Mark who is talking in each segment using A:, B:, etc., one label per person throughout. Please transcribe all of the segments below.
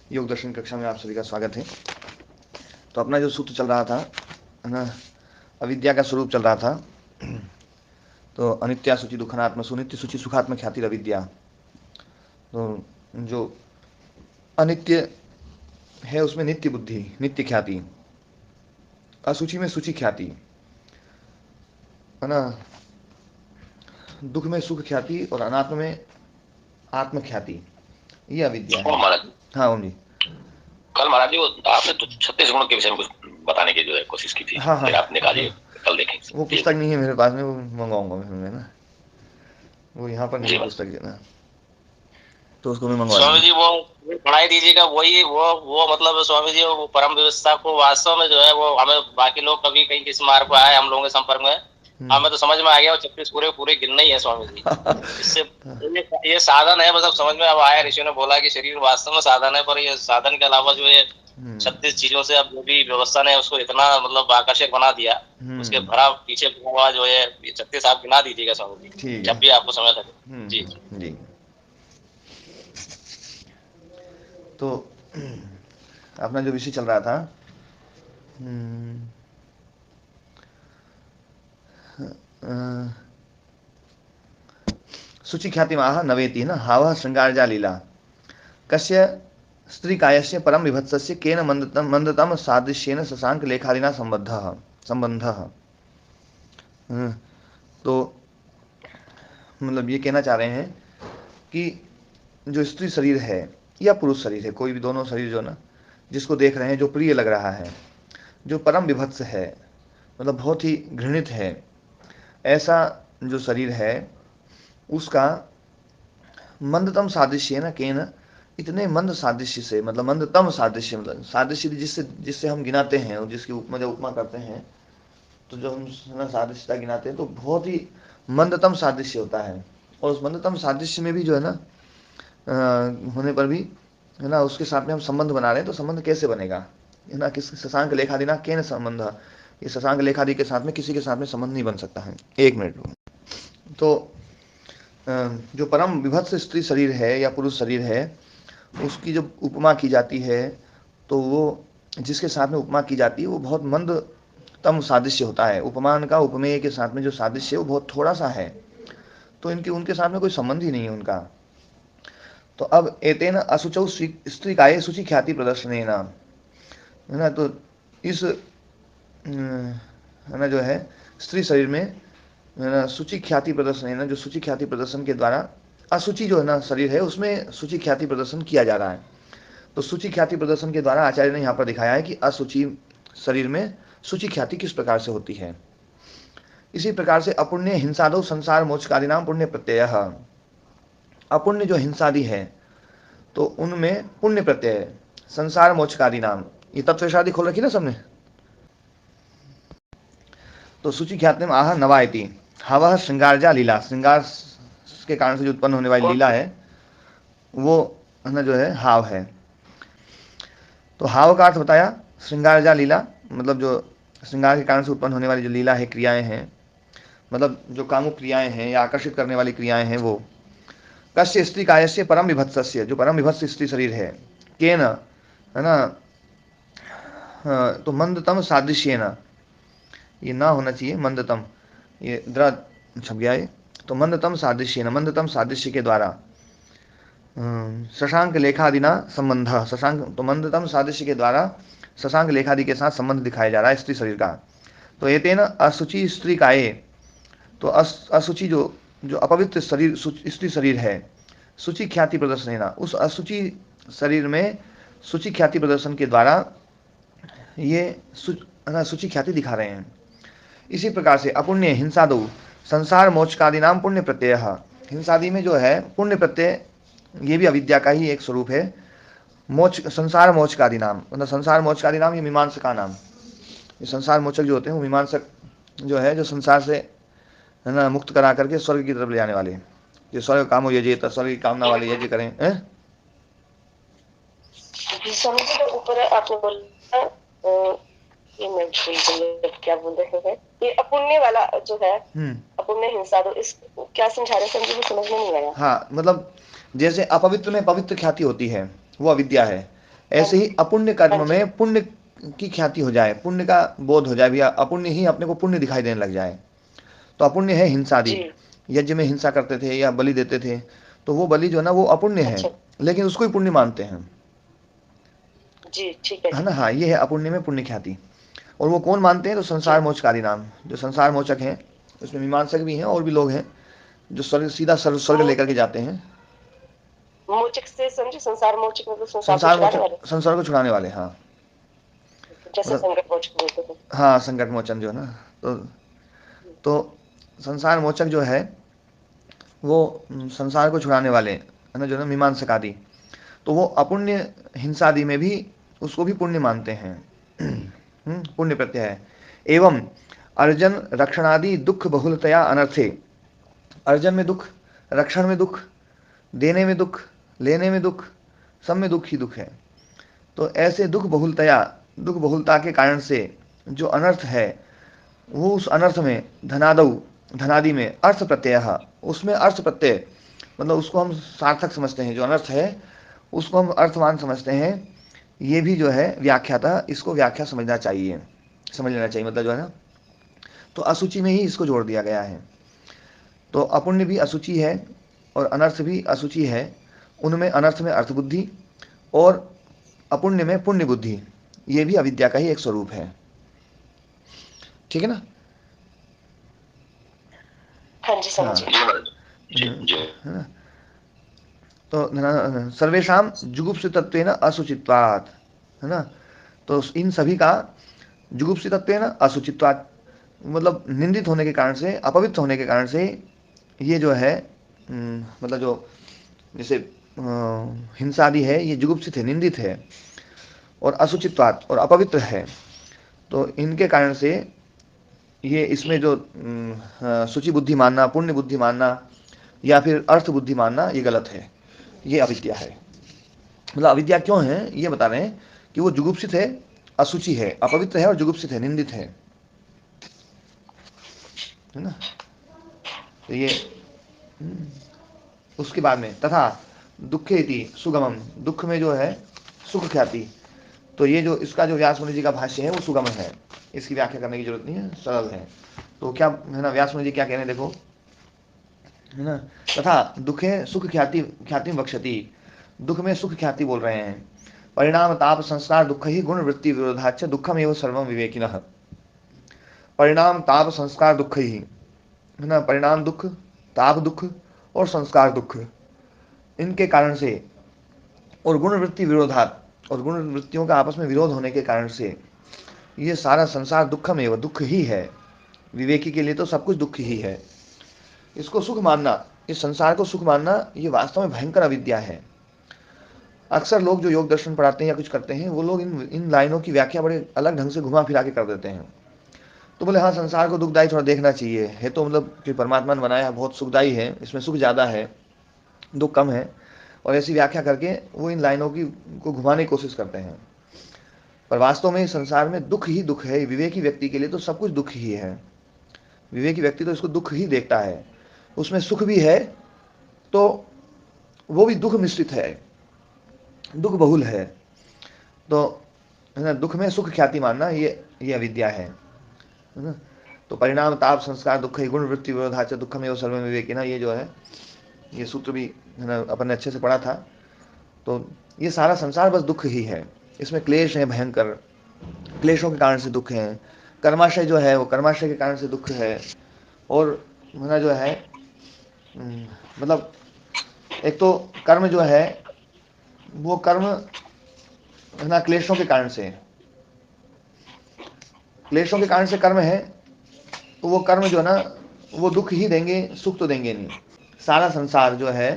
A: योग दर्शन कक्षा में आप सभी का स्वागत है। तो अपना जो सूत्र चल रहा था है ना, अविद्या का स्वरूप चल रहा था। तो अनित्या सूचि दुखनात्म सुनित्य सूचि सुखात्म ख्याति अविद्या। तो जो अनित्य है उसमें नित्य बुद्धि, नित्य ख्याति, असुचि में सूचि ख्याति है ना, दुख में सुख ख्याति और अनात्म में आत्म ख्याति, ये अविद्या है।
B: महाराज
A: हाँ ओम जी।
B: कल महाराज जी वो आपने तो 36 गुणों के विषय में कुछ बताने की जो है कोशिश की थी।
A: हाँ हाँ
B: फिर आपने कहा जी कल देखेंगे।
A: वो पुस्तक नहीं है मेरे पास में, वो मंगवाऊंगा मैं ना, वो यहाँ पर नहीं
B: जी
A: है पुस्तक है ना, तो उसको मैं मंगवा
B: स्वामी
A: दूंगा।
B: जी वो पढ़ाई दीजिएगा। वही वो मतलब स्वामी जी वो परम व्यवस्था को वास्तव में जो है वो हमें बाकी लोग कभी कहीं किस मार्ग पर आए हम लोगों के संपर्क में, हमें तो समझ में आ गया वो 36 पूरे पूरे गिनना ही है स्वामी जी। इससे ये साधन है, मतलब समझ में अब आया। ऋषियों ने बोला कि शरीर वास्तव में साधन है, पर ये साधन के अलावा जो है 36 चीजों से अब जो भी व्यवस्था ने उसको इतना मतलब आकर्षक बना दिया, उसके भरा पीछे हुआ जो है 36 आप गिना दीजिएगा स्वामी जी जब भी आपको समय लगे। जी
A: जी। तो अपना जो विषय चल रहा था, शुचि ख्याति माह नवेति न हावः श्रृंगारजा लीला कस्य स्त्री कायस्य परम विभत्सस्य केन मंदतम सादृश्येन शशांक लेखादिना संबंधः। तो मतलब ये कहना चाह रहे हैं कि जो स्त्री शरीर है या पुरुष शरीर है, कोई भी दोनों शरीर जो ना जिसको देख रहे हैं, जो प्रिय लग रहा है, जो परम विभत्स है, मतलब बहुत ही घृणित है, ऐसा जो शरीर है उसका मंदतम सादृश्य है ना केन, इतने मंद सादृश्य से, मतलब मंदतम सादृश्य, मतलब सादृश्य जिससे जिससे हम गिनाते हैं और जिसकी उपमा जब उपमा करते हैं तो जो हम ना सादृश्यता गिनाते हैं तो बहुत ही मंदतम सादृश्य होता है। और उस मंदतम सादृश्य में भी जो है ना होने पर भी है ना उसके साथ में हम संबंध बना रहे हैं, तो संबंध कैसे बनेगा है ना, किस शशांक लेखादि ना केन संबंध, ये शशांक लेखादि के साथ में किसी के साथ में संबंध नहीं बन सकता है। एक मिनट। तो जो परम विभत्स स्त्री शरीर है या पुरुष शरीर है उसकी जब उपमा की जाती है तो वो जिसके साथ में उपमा की जाती है वो बहुत मंदतम सादृश्य होता है। उपमान का उपमेय के साथ में जो सादृश्य है वो बहुत थोड़ा सा है, तो इनके उनके साथ में कोई संबंध ही नहीं है उनका। तो अब एतेन असुचौ स्त्री काय सूचि ख्याति प्रदर्शनेन है ना, तो इस है ना जो है स्त्री शरीर में है ना सूचि ख्याति प्रदर्शन है ना, जो सूचि ख्याति प्रदर्शन के द्वारा असुचि जो है ना शरीर है उसमें सूचि ख्याति प्रदर्शन किया जा रहा है। तो सूचि ख्याति प्रदर्शन के द्वारा आचार्य ने यहाँ पर दिखाया है कि असुचि शरीर में सूचि ख्याति किस प्रकार से होती है। इसी प्रकार से अपुण्य हिंसादो संसार मोक्षकादि नाम पुण्य प्रत्यय, अपुण्य जो हिंसादि है तो उनमें पुण्य प्रत्यय, संसार मोक्षकादि नाम, ये तत्वशादी खोल रखी ना सबने। तो सूचि ख्याति में आह नवायति हवः श्रृंगारजा लीला, श्रृंगार के कारण से जो उत्पन्न होने वाली लीला है वो है ना जो है हाव है। तो हाव का अर्थ बताया श्रृंगारजा लीला, मतलब जो श्रृंगार के कारण से उत्पन्न होने वाली जो लीला है, क्रियाएं हैं, मतलब जो कामुक क्रियाएं हैं या आकर्षित करने वाली क्रियाएं हैं वो। कस्य स्त्री कायस्य परम विभत्सस्य, जो परम विभत्स स्त्री शरीर है, केन है ना, तो मंदतम सादृश्य ना, ये ना होना चाहिए मंदतम, ये द्रा छप गया है। तो मंदतम सादृश्य न, मंदतम सादृश्य के द्वारा शशांक लेखादिना संबंध, शशांक तो मंदतम सादृश्य के द्वारा शशांक लेखादि के साथ संबंध दिखाया जा रहा है स्त्री शरीर का। तो एतेन असुचि स्त्री काये, तो असुचि जो जो अपवित्र शरीर स्त्री शरीर है, सूचि ख्याति प्रदर्शन है ना, उस असुचि शरीर में सूचि ख्याति प्रदर्शन के द्वारा ये सूचि ख्याति दिखा रहे हैं। इसी प्रकार से अपुण्य हिंसादो संसार मोक्षकादि नाम पुण्य प्रत्यय, हिंसादि में जो है पुण्य प्रत्यय ये भी अविद्या का ही एक स्वरूप है। मोक्ष संसार मोक्षकादि नाम, मतलब संसार मोक्षकादि नाम ये मीमांसका नाम, ये संसार मोचक जो होते हैं वो मीमांसक जो है, जो संसार से है ना मुक्त करा करके स्वर्ग की तरफ ले जाने वाले, ये स्वर्ग कामो यजेत, स्वर्ग की कामना वाले यज्ञ करें।
B: ऊपर आपने बोला ये मैं क्या बोल रहे हैं, ये अपुण्य वाला जो है अपुण्य हिंसा, तो इस क्या समझा रहे हैं समझ में नहीं आया।
A: हाँ मतलब जैसे अपवित्र में पवित्र ख्याति होती है वो अविद्या है, ऐसे ही अपुण्य कर्म में पुण्य की ख्याति हो जाए, पुण्य का बोध हो जाए, भैया अपुण्य ही अपने को पुण्य दिखाई देने लग जाए। तो अपुण्य है हिंसादि, यज्ञ में हिंसा करते थे या बलि देते थे, तो वो बलि जो है ना वो अपुण्य है, लेकिन उसको ही पुण्य मानते हैं
C: जी, ठीक
A: है ना। हाँ, ये है अपुण्य में पुण्य ख्याति। और वो कौन मानते हैं? तो संसार मोचकारी नाम, जो संसार मोचक हैं, उसमें मीमांसक भी हैं और भी लोग हैं जो स्वर्ग, सीधा स्वर्ग लेकर के जाते हैं।
C: मोचक से समझे, संसार मोचक मतलब
A: संसार मोचक, संसार को छुड़ाने वाले। हाँ,
C: जैसे संकट मोचक बोलते थे।
A: हाँ, संकट मोचन जो है ना, तो संसार मोचक जो है वो संसार को छुड़ाने वाले है ना, जो ना मीमांसक आदि, तो वो अपुण्य हिंसादि में भी उसको भी पुण्य मानते हैं, पुण्य प्रत्यय है। एवं अर्जन रक्षणादि दुख बहुलतया अनर्थे, अर्जन में दुख, रक्षण में दुख, देने में दुख, लेने में दुख, सब में दुख ही दुख है। तो ऐसे दुख बहुलतया, दुख बहुलता के कारण से जो अनर्थ है, वो उस अनर्थ में धनादौ, धनादि में अर्थ प्रत्यय, उसमें अर्थ प्रत्यय मतलब उसको हम सार्थक समझते हैं, जो अनर्थ है उसको हम अर्थवान समझते हैं। ये भी जो है व्याख्याता, इसको व्याख्या समझना चाहिए, समझ लेना चाहिए, मतलब जो है ना, तो असूचि में ही इसको जोड़ दिया गया है। तो अपुण्य भी असूचि है और अनर्थ भी असूचि है, उनमें अनर्थ में अर्थ बुद्धि और अपुण्य में पुण्य बुद्धि, ये भी अविद्या का ही एक स्वरूप है। ठीक है ना?
C: हाँ जी, समझिए।
A: है ना? तो सर्वेषाम जुगुप्सितत्वेन असुचित्वात्, है ना, तो इन सभी का जुगुप्सितत्वेन असुचित्वात् मतलब निंदित होने के कारण से, अपवित्र होने के कारण से, ये जो है मतलब जो जैसे हिंसादि है, ये जुगुप्सित है, निंदित है, और असुचित्वात् और अपवित्र है। तो इनके कारण से ये इसमें जो शुचि बुद्धि मानना, पुण्य बुद्धि मानना या फिर अर्थ बुद्धि मानना, ये गलत है, ये अविद्या है। मतलब अविद्या क्यों है ये बता रहे हैं कि वो जुगुप्सित है, असुचि है, अपवित्र है और जुगुप्सित है, निंदित है ना। तो ये उसके बाद में तथा दुखे इति सुगमम, दुख में जो है सुख ख्याति, तो ये जो इसका जो व्यास मुनि जी का भाष्य है वो सुगम है, इसकी व्याख्या करने की जरूरत नहीं है, सरल है। तो क्या है ना, व्यास मुनि जी क्या कह रहे हैं देखो, है ना, तथा दुखे सुख ख्याति, ख्याति बक्षति, दुख में सुख ख्याति बोल रहे हैं। परिणाम ताप संस्कार दुख ही गुण वृत्ति विरोधाच दुखम एवं सर्वम विवेकिनः, परिणाम ताप संस्कार दुख ही, है ना, परिणाम दुख, ताप दुख और संस्कार दुख, इनके कारण से, और गुण वृत्ति विरोधात, और गुण वृत्तियों का आपस में विरोध होने के कारण से, ये सारा संसार दुखम एवं, दुख ही है। विवेकी के लिए तो सब कुछ दुख ही है। इसको सुख मानना, इस संसार को सुख मानना, ये वास्तव में भयंकर अविद्या है। अक्सर लोग जो योग दर्शन पढ़ाते हैं या कुछ करते हैं, वो लोग इन लाइनों की व्याख्या बड़े अलग ढंग से घुमा फिरा के कर देते हैं। तो बोले हाँ, संसार को दुखदायी थोड़ा देखना चाहिए, है तो मतलब कि परमात्मा ने बनाया बहुत सुखदायी है, इसमें सुख ज़्यादा है, दुख कम है, और ऐसी व्याख्या करके वो इन लाइनों की को घुमाने की कोशिश करते हैं। पर वास्तव में संसार में दुख ही दुख है। विवेकी व्यक्ति के लिए तो सब कुछ दुख ही है। विवेकी व्यक्ति तो इसको दुख ही देखता है। उसमें सुख भी है तो वो भी दुख मिश्रित है, दुख बहुल है। तो है ना, दुख में सुख ख्याति मानना, ये अविद्या है ना। तो परिणाम ताप संस्कार दुख ही गुण वृत्ति विरोधाच दुखम एवं सर्वम विवेकिनः, ये जो है ये सूत्र भी है ना अपन ने अच्छे से पढ़ा था। तो ये सारा संसार बस दुख ही है, इसमें क्लेश है भयंकर, क्लेशों के कारण से दुख है। कर्माशय जो है वो कर्माशय के कारण से दुख है। और है ना जो है मतलब एक तो कर्म जो है वो कर्म है ना क्लेशों के कारण से, क्लेशों के कारण से कर्म है, तो वो कर्म जो है ना वो दुख ही देंगे, सुख तो देंगे नहीं। सारा संसार जो है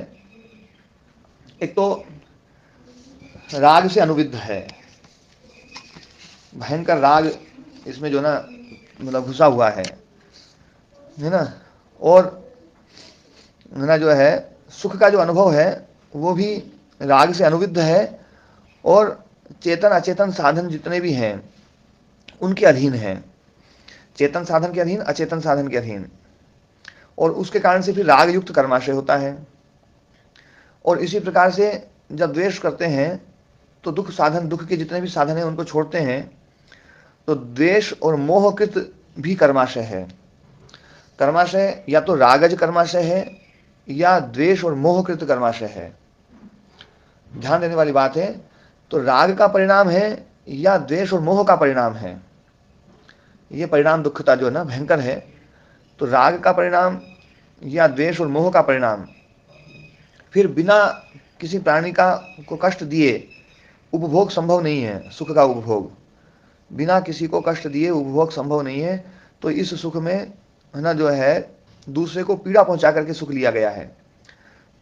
A: एक तो राग से अनुविद्ध है, भयंकर राग इसमें जो ना मतलब घुसा हुआ है ना। और है ना जो है सुख का जो अनुभव है वो भी राग से अनुविद्ध है, और चेतन अचेतन साधन जितने भी हैं उनके अधीन है। चेतन साधन के अधीन, अचेतन साधन के अधीन, और उसके कारण से फिर राग युक्त कर्माशय होता है। और इसी प्रकार से जब द्वेष करते हैं तो दुख के जितने भी साधन हैं उनको छोड़ते हैं, तो द्वेष और मोहकृत भी कर्माशय है। कर्माशय या तो रागज कर्माशय है या द्वेष और मोहकृत कर्माशय है। ध्यान देने वाली बात है, तो राग का परिणाम है या द्वेष और मोह का परिणाम है। ये परिणाम दुखता जो है ना भयंकर है। तो राग का परिणाम या द्वेष और मोह का परिणाम, फिर बिना किसी प्राणी को कष्ट दिए उपभोग संभव नहीं है। सुख का उपभोग बिना किसी को कष्ट दिए उपभोग संभव नहीं है। तो इस सुख में है ना जो है दूसरे को पीड़ा पहुंचा करके सुख लिया गया है।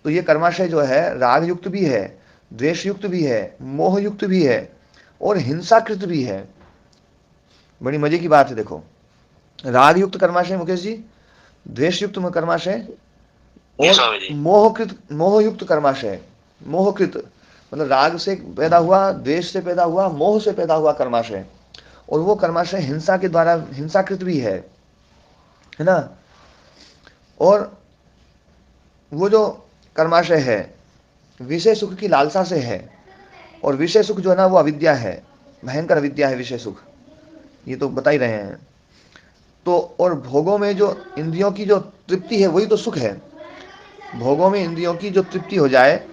A: तो ये कर्माशय जो है राग युक्त भी है, द्वेष युक्त भी है, मोह युक्त भी है और हिंसाकृत भी है। बड़ी मजे की बात है। देखो, राग युक्त कर्माशय मुकेश जी, द्वेष युक्त कर्माशय और मोह युक्त कर्माशय। मोहकृत मतलब राग से पैदा हुआ, द्वेष से पैदा हुआ, मोह से पैदा हुआ कर्माशय, और वो कर्माशय हिंसा के द्वारा हिंसाकृत भी है ना। और वो जो कर्माशय है विषय सुख की लालसा से है, और विषय सुख जो है ना वो अविद्या है, भयंकर अविद्या है विषय सुख, ये तो बता ही रहे हैं। तो और भोगों में जो इंद्रियों की जो तृप्ति है वही तो सुख है। भोगों में इंद्रियों की जो तृप्ति हो जाए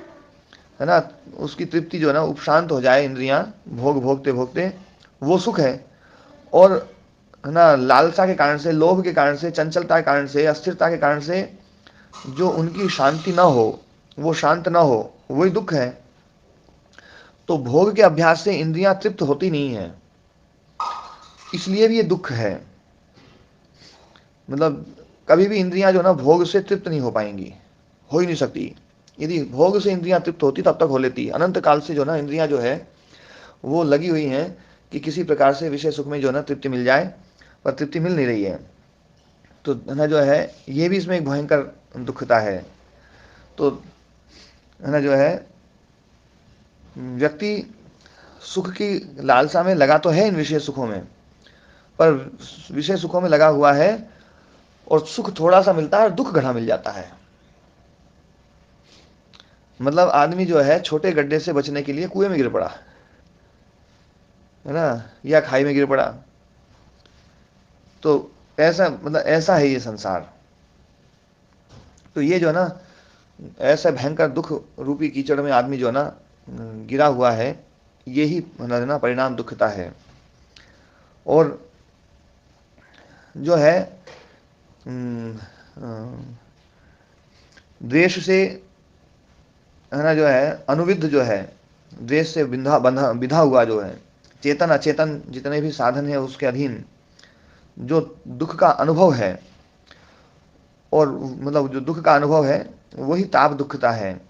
A: है ना, उसकी तृप्ति जो है ना उपशांत हो जाए, इंद्रियां भोग भोगते भोगते, वो सुख है। और है ना लालसा के कारण से, लोभ के कारण से, चंचलता के कारण से, अस्थिरता के कारण से जो उनकी शांति ना हो, वो शांत ना हो, वही दुख है। तो भोग के अभ्यास से इंद्रियां तृप्त होती नहीं है, इसलिए भी ये दुख है। मतलब कभी भी इंद्रियां जो ना भोग से तृप्त नहीं हो पाएंगी, हो ही नहीं सकती। यदि भोग से इंद्रियां तृप्त होती तब तक हो लेती। अनंत काल से जो ना इंद्रियां जो है वो लगी हुई हैं कि किसी प्रकार से विषय सुख में जो ना तृप्ति मिल जाए, पर तृप्ति मिल नहीं रही है। तो ना जो है ये भी इसमें एक भयंकर दुखता है। तो ना जो है व्यक्ति सुख की लालसा में लगा तो है इन विषय सुखों में, पर विषय सुखों में लगा हुआ है और सुख थोड़ा सा मिलता है और दुख घना मिल जाता है। मतलब आदमी जो है छोटे गड्ढे से बचने के लिए कुएं में गिर पड़ा है ना, या खाई में गिर पड़ा। तो ऐसा मतलब ऐसा है ये संसार। तो ये जो है ना ऐसा भयंकर दुख रूपी कीचड़ में आदमी जो है ना गिरा हुआ है, यही ना परिणाम दुखता है। और जो है द्वेष से है ना जो है अनुविद्ध जो है, द्वेष से बिधा हुआ जो है चेतन अचेतन जितने भी साधन है उसके अधीन जो दुख का अनुभव है, और मतलब जो दुख का अनुभव है वही ताप दुखता है।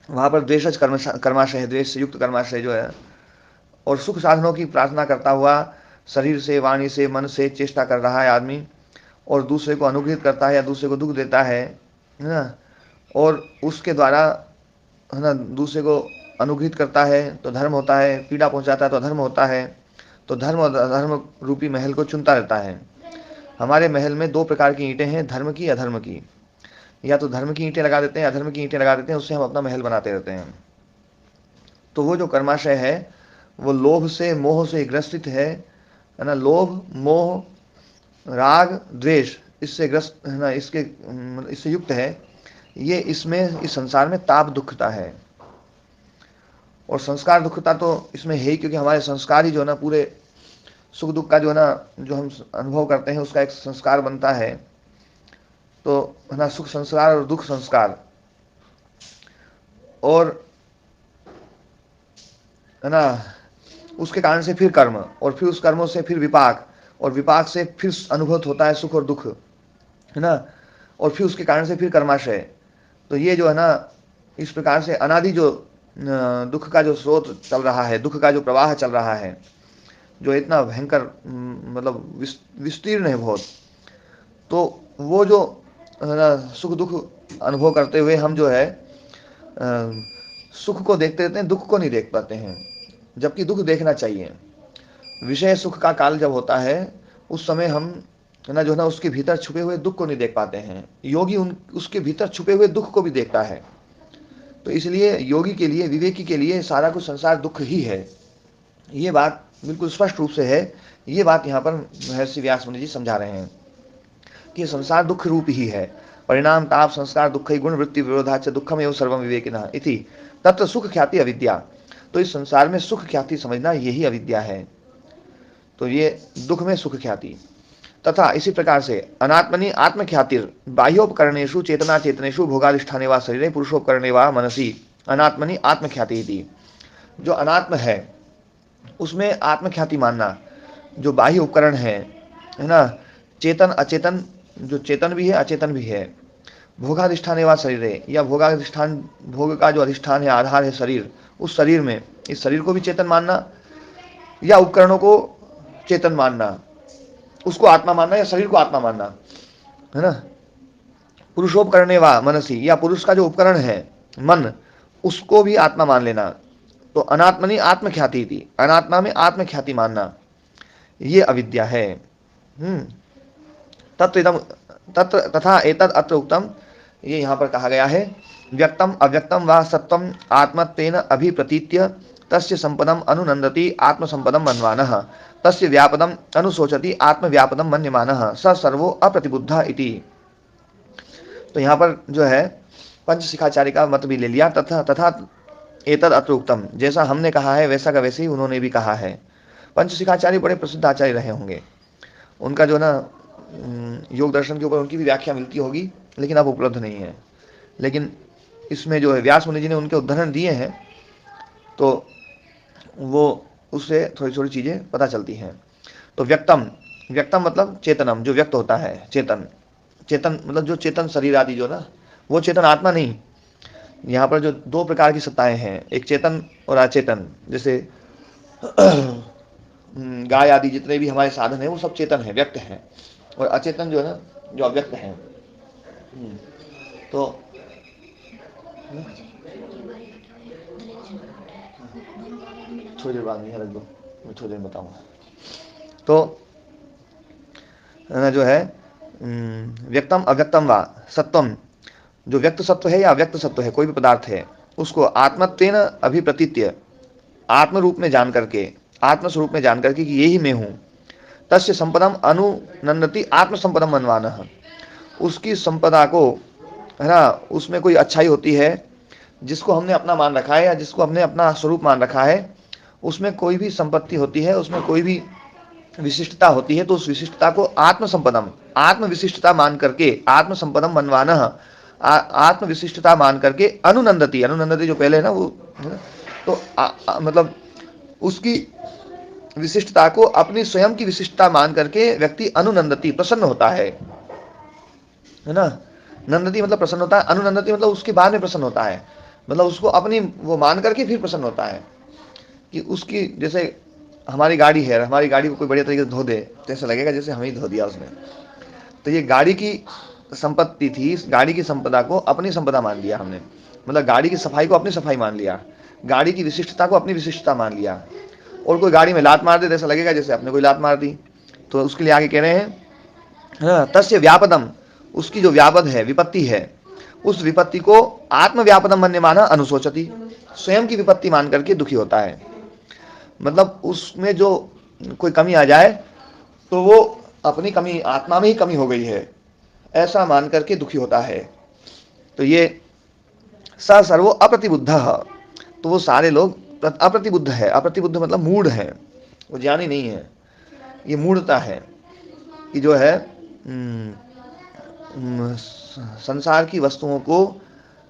A: वहाँ पर द्वेषज कर्माशय है, द्वेष से युक्त कर्माशय जो है, और सुख साधनों की प्रार्थना करता हुआ शरीर से, वाणी से, मन से चेष्टा कर रहा है आदमी, और दूसरे को अनुग्रहित करता है या दूसरे को दुख देता है ना, और उसके द्वारा है ना दूसरे को अनुग्रहित करता है तो धर्म होता है, पीड़ा पहुंचाता है तो अधर्म होता है। तो धर्म और अधर्म रूपी महल को चुनता रहता है। हमारे महल में दो प्रकार की ईंटें हैं, धर्म की, अधर्म की। या तो धर्म की ईंटें लगा देते हैं, अधर्म की ईंटें लगा देते हैं, उससे हम अपना महल बनाते रहते हैं। तो वो जो कर्माशय है वो लोभ से, मोह से ग्रसित है ना। लोभ, मोह, राग, द्वेष इससे ग्रस्त है ना, इससे युक्त है। ये इसमें इस संसार में ताप दुखता है, और संस्कार दुखता तो इसमें है ही, क्योंकि हमारे संस्कार ही जो है ना पूरे सुख दुख का जो है ना जो हम अनुभव करते हैं उसका एक संस्कार बनता है। तो है ना सुख संस्कार और दुख संस्कार, और है ना उसके कारण से फिर कर्म, और फिर उस कर्मों से फिर विपाक, और विपाक से फिर अनुभूत होता है सुख और दुख है ना, और फिर उसके कारण से फिर कर्माशय। तो ये जो है ना इस प्रकार से अनादि जो दुख का जो स्रोत चल रहा है, दुख का जो प्रवाह चल रहा है, जो इतना भयंकर मतलब विस्तीर्ण है बहुत। तो वो जो है ना सुख दुख अनुभव करते हुए हम जो है सुख को देखते रहते हैं, दुख को नहीं देख पाते हैं, जबकि दुख देखना चाहिए। विषय सुख का काल जब होता है उस समय हम है ना जो है ना उसके भीतर छुपे हुए दुख को नहीं देख पाते हैं। योगी उसके भीतर छुपे हुए दुख को भी देखता है। तो इसलिए योगी के लिए, विवेकी के लिए सारा कुछ संसार दुख ही है। ये बात बिल्कुल स्पष्ट रूप से है। ये बात यहाँ पर महर्षि व्यास मुनि जी समझा रहे हैं कि संसार दुख रूप ही है। परिणाम ताप संस्कार दुख गुण वृत्ति विरोधाच दुखम एवं सर्वम विवेकिनः इति तत्र सुख ख्याति अविद्या। तो इस संसार में सुख ख्याति समझना यही अविद्या है। तो ये दुख में सुख ख्याति। तथा इसी प्रकार से अनात्मनि आत्मख्यातिर बाह्योपकरणेषु चेतना चेतनेषु भोगाधिष्ठाने वा शरीरे पुरुषोपकरणे वा मनसि अनात्मनि आत्मख्याति इति। जो अनात्म है उसमें आत्मख्याति मानना, जो बाह्य उपकरण है ना, चेतन अचेतन, जो चेतन भी है अचेतन भी है, भोगाधिष्ठान वा शरीर, या भोगाधिष्ठान, भोग का जो अधिष्ठान है, आधार है शरीर, उस शरीर में इस शरीर को भी चेतन मानना या उपकरणों को चेतन मानना, उसको आत्मा मानना या शरीर को आत्मा मानना, है ना। पुरुषोपकरणे वा मनसी, या पुरुष का जो उपकरण है मन, उसको भी आत्मा मान लेना। तो अनात्मनि आत्मख्याति थी, अनात्मा में आत्मख्याति मानना, ये अविद्या है। तत्र तथा एतद अत्र उक्तम, ये यहाँ पर कहा गया है, व्यक्तम अव्यक्तम वा सत्वम आत्मत्वेन अभिप्रतीत्य तस्य संपदम अनुनंदति आत्मसंपदम मन्वानः तस्य व्यापदम अनुशोचति आत्मव्यापदम मन्यमानः स सर्वो अप्रतिबुद्धः इति। तो यहाँ पर जो है पंचशिखाचार्य का मत भी ले लिया। तथा एतद अत्र उक्तम, जैसा हमने कहा है वैसा का वैसे ही उन्होंने भी कहा है। पंचशिखाचार्य बड़े प्रसिद्ध आचार्य रहे होंगे, उनका जो ना योग दर्शन के ऊपर उनकी भी व्याख्या मिलती होगी, लेकिन अब उपलब्ध नहीं है। लेकिन इसमें जो है व्यास मुनि जी ने उनके उदाहरण दिए हैं, तो वो उससे थोड़ी थोड़ी चीज़ें पता चलती हैं। तो व्यक्तम, व्यक्तम मतलब चेतनम, जो व्यक्त होता है, चेतन, चेतन मतलब जो चेतन शरीर आदि जो ना, वो चेतन आत्मा नहीं। यहाँ पर जो दो प्रकार की सत्ताएं हैं, एक चेतन और अचेतन। जैसे गाय आदि जितने भी हमारे साधन हैं वो सब चेतन है, व्यक्त हैं, और अचेतन जो है ना, जो अव्यक्त है। तो थोड़ी देर बाद में रख दो, मैं थोड़ी देर बताऊंगा। तो जो है व्यक्तम अव्यक्तम वा सत्वम, जो व्यक्त सत्व है या अव्यक्त सत्व है, कोई भी पदार्थ है, उसको आत्मत्वेन अभिप्रतीत्य, आत्म रूप में जान करके, आत्म स्वरूप में जान करके कि यही मैं हूँ, तस्य संपदम अनुनंदति आत्म संपदम मनवानः, उसकी संपदा को, है ना, उसमें कोई अच्छाई होती है जिसको हमने अपना मान रखा है या जिसको हमने अपना स्वरूप मान रखा है, उसमें कोई भी संपत्ति होती है, उसमें कोई भी विशिष्टता होती है, तो उस विशिष्टता को आत्म संपदम, आत्म विशिष्टता मान करके, आत्म संपदम मनवानः, आत्म विशिष्टता मान करके अनुनंदति, अनुनंदति जो पहले है ना वो, तो मतलब उसकी विशिष्टता को अपनी स्वयं की विशिष्टता मान करके व्यक्ति अनुनंदति, प्रसन्न होता है ना। नंदति मतलब प्रसन्न होता है, अनुनंदति मतलब उसके बाद में प्रसन्न होता है, मतलब उसको अपनी वो मान करके फिर प्रसन्न होता है। कि उसकी, जैसे हमारी गाड़ी है, हमारी गाड़ी को कोई बढ़िया तरीके से धो दे तो ऐसा लगेगा जैसे हमें ही धो दिया उसने। तो ये गाड़ी की संपत्ति थी, इस गाड़ी की संपदा को अपनी संपदा मान लिया हमने, मतलब गाड़ी की सफाई को अपनी सफाई मान लिया, गाड़ी की विशिष्टता को अपनी विशिष्टता मान लिया। और कोई गाड़ी में लात मार दे तो ऐसा लगेगा जैसे अपने कोई लात मार दी। तो उसके लिए आगे कह रहे हैं तस्य व्यापदम, उसकी जो व्यापद है, विपत्ति है, उस विपत्ति को आत्मव्यापदम मन्यमानः अनुशोचति, स्वयं की विपत्ति मान करके दुखी होता है। मतलब उसमें जो कोई कमी आ जाए तो वो अपनी कमी, आत्मा में ही कमी हो गई है, ऐसा मान करके दुखी होता है। तो ये स सर्वो अप्रतिबुद्धः, तो वो सारे लोग अप्रतिबुद्ध है। अप्रतिबुद्ध मतलब मूढ़ है, वो ज्ञानी नहीं है। ये मूढ़ता है कि जो है संसार की वस्तुओं को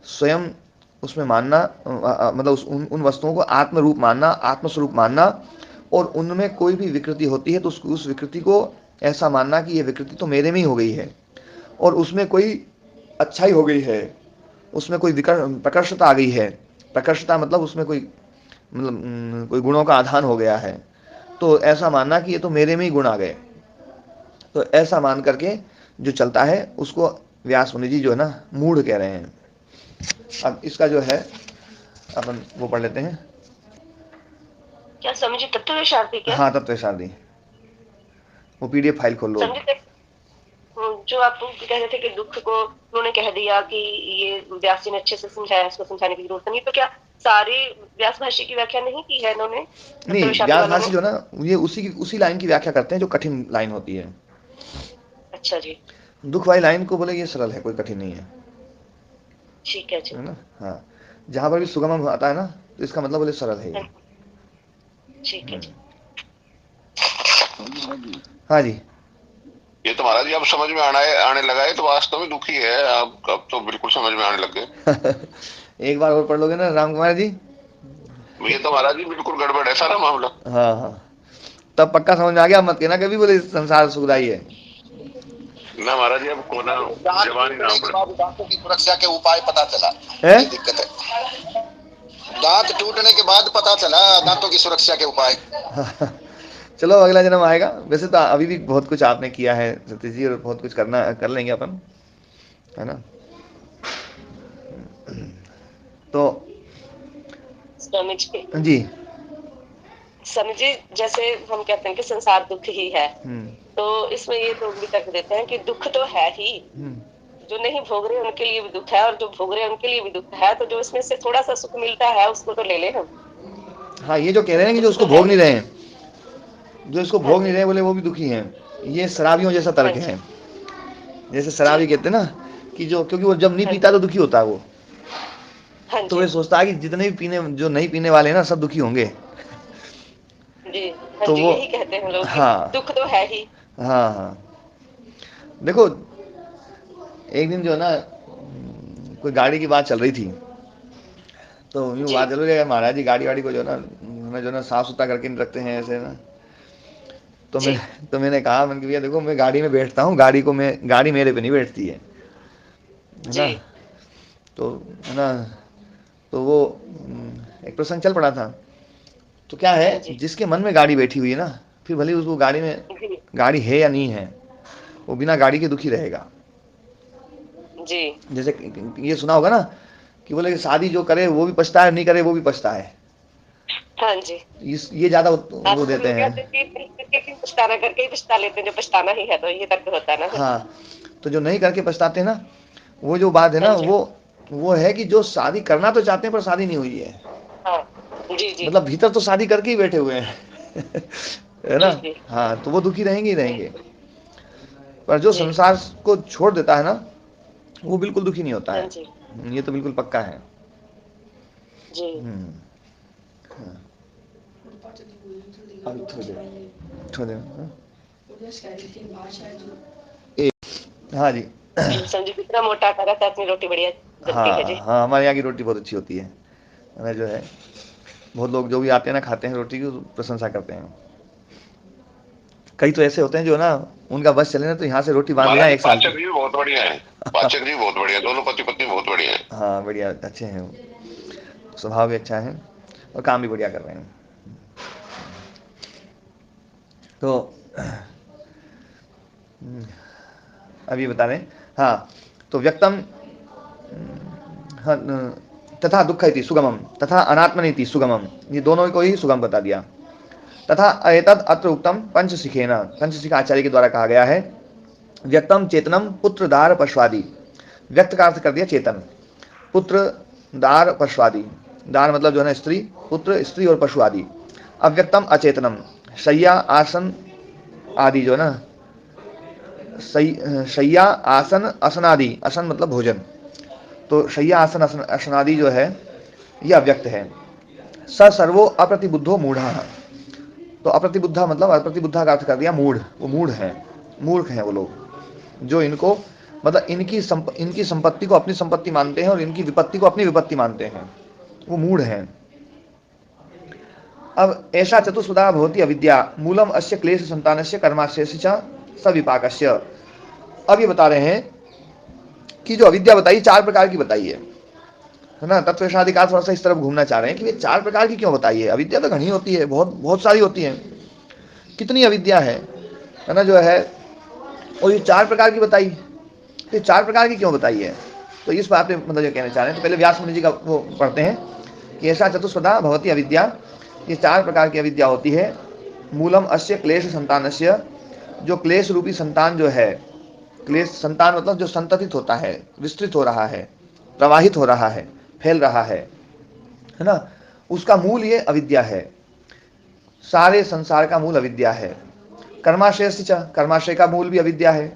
A: स्वयं उसमें मानना, मतलब उन वस्तुओं को आत्म रूप मानना, आत्मस्वरूप मानना, और उनमें कोई भी विकृति होती है तो उस विकृति को ऐसा मानना कि ये विकृति तो मेरे में ही हो गई है, और उसमें कोई अच्छाई हो गई है, उसमें कोई प्रकर्षता आ गई है। प्रकर्षता मतलब उसमें कोई, मतलब कोई गुणों का आधान हो गया है, तो ऐसा मानना कि ये तो मेरे में ही गुण आ गए। तो ऐसा मान करके जो चलता है उसको व्यास मुनि जी जो है ना मूढ़ कह रहे हैं। अब इसका जो है अपन वो पढ़ लेते हैं।
C: क्या समझी तत्वशार्थी क्या?
A: हाँ, तत्वशार्थी, वो पीडीएफ फाइल खोल लो।
C: जो आप कह रहे थे कि दुख को उन्होंने कह दिया कि ये व्यास जी ने अच्छे से समझाया, इसको समझाने की जरूरत नहीं, तो क्या सारी व्यास भाष्य की व्याख्या नहीं की है इन्होंने,
A: नहीं,
C: तत्वशादी
A: व्यास
C: वालों
A: भाष्य
C: ने?
A: जो ना ये उसी लाइन की व्याख्या करते हैं जो कठिन लाइन होती है।
C: अच्छा जी,
A: दुख वाली लाइन को बोले ये सरल है, कोई कठिन नहीं है,
C: ठीक है जी।
A: है ना। हाँ, जहां पर भी सुगम आता है ना तो इसका मतलब बोले सरल है ये।
C: ठीक है जी।
A: हाँ जी।
D: ये तो महाराज जी अब समझ में आने लगा है, तो वास्तव में दुखी है, अब तो बिल्कुल समझ में आने लग गए।
A: एक बार और पढ़ लोगे ना राम कुमार जी?
D: ये तो महाराज जी बिल्कुल गड़बड़ है सारा मामला।
A: हाँ हाँ, तब पक्का समझ में आ गया, मत कहना कभी बोले संसार सुखदाई है।
D: ना महाराज जी अब कोना जवान ही ना पड़े।
E: दांतों की सुरक्षा के उपाय पता चला,
A: हैं?
E: ये दिक्कत है। दांत टूटने के बाद पता चला दांतों की सुरक्षा के उपाय।
A: चलो अगला जन्म आएगा। वैसे तो अभी भी बहुत कुछ आपने किया है सतीश जी, और बहुत कुछ कर लेंगे अपन, है ना। तो
C: स्वामी
A: जी,
C: स्वामी जी, जैसे हम कहते हैं कि संसार दुख ही है, तो इसमें ये लोग भी तर्क देते हैं कि दुख तो है ही, जो नहीं भोग रहे उनके लिए भी दुख है, और जो भोग रहे हैं उनके लिए भी दुख है, तो जो इसमें से थोड़ा सा सुख मिलता है उसको तो ले ले हम।
A: हाँ, ये जो कह रहे हैं कि जो उसको भोग नहीं रहे हैं, जो इसको भोग नहीं रहे बोले वो भी दुखी हैं, ये शराबियों जैसा तर्क है। जैसे शराबी कहते हैं ना कि जो, क्योंकि वो जब नहीं पीता तो दुखी होता है वो, तो वो सोचता है कि जितने भी जो नहीं पीने वाले हैं ना सब दुखी होंगे
C: जी।
A: तो
C: जी,
A: वो
C: यही कहते हैं लोग।
A: हाँ,
C: दुख तो है ही।
A: हाँ हाँ। देखो एक दिन जो है ना कोई गाड़ी की बात चल रही थी, तो यूँ बात चल रही है महाराज जी गाड़ी वाड़ी को जो है ना साफ सुथरा करके नहीं रखते हैं ऐसे ना। तो मैंने कहा, मैंने भैया देखो मैं गाड़ी में बैठता हूँ, गाड़ी मेरे पे नहीं बैठती है ना। तो है ना, तो वो एक प्रसंग चल पड़ा था। तो क्या है, जिसके मन में गाड़ी बैठी हुई है ना, फिर भले उसको गाड़ी में गाड़ी है या नहीं है, वो बिना गाड़ी के दुखी रहेगा
C: जी।
A: जैसे ये सुना होगा ना कि बोले कि शादी जो करे वो भी पछता है, नहीं करे वो भी पछता है।
C: हाँ जी,
A: ये ज्यादा वो देते हैं,
C: पछताना करके ही पछता लेते हैं, जो पछताना ही है, तो ये तर्क होता है ना।
A: हाँ, तो जो नहीं करके पछताते हैं ना, वो जो बात है ना, वो है कि जो शादी करना तो चाहते हैं पर शादी नहीं हुई है।
C: हाँ, जी जी।
A: मतलब भीतर तो शादी करके ही बैठे हुए हैं है ना। हाँ, तो वो दुखी रहेंगे ही रहेंगे, पर जो संसार को छोड़ देता है ना वो बिल्कुल दुखी नहीं होता है। ये तो बिल्कुल पक्का है
C: जी।
A: अभी थोड़ी देर हाँ जी।
C: समझो कितना मोटा करा था, अपनी रोटी बढ़िया बनती है जी।
A: हाँ, हमारे यहाँ की रोटी बहुत अच्छी होती है। हमें जो है बहुत लोग जो भी आते हैं ना खाते हैं रोटी की, प्रशंसा करते हैं। कई तो ऐसे होते हैं जो ना उनका बस चले ना तो यहाँ से रोटी बांध लेना एक साल।
D: पाचक जी बहुत बढ़िया है, पाचक जी बहुत बढ़िया, दोनों पति पत्नी बहुत बढ़िया है।
A: हाँ, बढ़िया, अच्छे हैं, स्वभाव भी अच्छा है और काम भी बढ़िया कर रहे हैं। तो अभी बता रहे हैं। हाँ, तो व्यक्तम तथा दुख इति सुगमम तथा अनात्मनीति सुगमम, ये दोनों को ही सुगम बता दिया। तथा एतद अत्र उत्तम पंचशिखेन, पंचशिख आचार्य के द्वारा कहा गया है। व्यक्तम चेतनम पुत्र दार पशुआदि, व्यक्त का अर्थ कर दिया चेतन, पुत्र दार पशुआदि, दार मतलब जो है ना स्त्री, पुत्र स्त्री और पशु आदि। अव्यक्तम अचेतनम, शय्या आसन आदि जो है ना, शय्या आसन असनादि, असन मतलब भोजन, तो शय्या आसन असनादि जो है यह अव्यक्त है। स सर्वो अप्रतिबुद्धो मूढ़ा, तो अप्रतिबुद्धा मतलब अप्रतिबुद्धा का अर्थ कर दिया मूढ़, वो मूढ़ है, मूर्ख हैं वो लोग जो इनको मतलब इनकी संपत्ति को अपनी संपत्ति मानते हैं और इनकी विपत्ति को अपनी विपत्ति मानते हैं, वो मूढ़ हैं। अब ऐसा चतुष्पदा भवति अविद्या मूलम अस्य क्लेश संतानस्य कर्माशयस्य च सविपाकस्य। अब ये बता रहे हैं कि जो अविद्या बताई 4 प्रकार की बताई है ना। तत्वशादी का थोड़ा सा इस तरफ घूमना चाह रहे हैं कि ये 4 प्रकार की क्यों बताई है। अविद्या तो घनी होती है, बहुत सारी होती है, कितनी अविद्या है ना जो है, और ये 4 प्रकार की बताई, तो ये 4 प्रकार की क्यों बताई है, तो इस बात पे मतलब जो कहना चाह रहे हैं। तो पहले व्यास मुनि जी का वो पढ़ते हैं कि ऐसा चतुष्पदा भवति अविद्या, ये 4 प्रकार की अविद्या होती है। मूलम अस्य क्लेश संतानस्य, जो क्लेश रूपी संतान जो है, क्लेश संतान मतलब जो संततित होता है, विस्तृत हो रहा है, प्रवाहित हो रहा है, फैल रहा है ना, उसका मूल ये अविद्या है। सारे संसार का मूल अविद्या है। कर्माशय से कर्माशय का मूल भी अविद्या है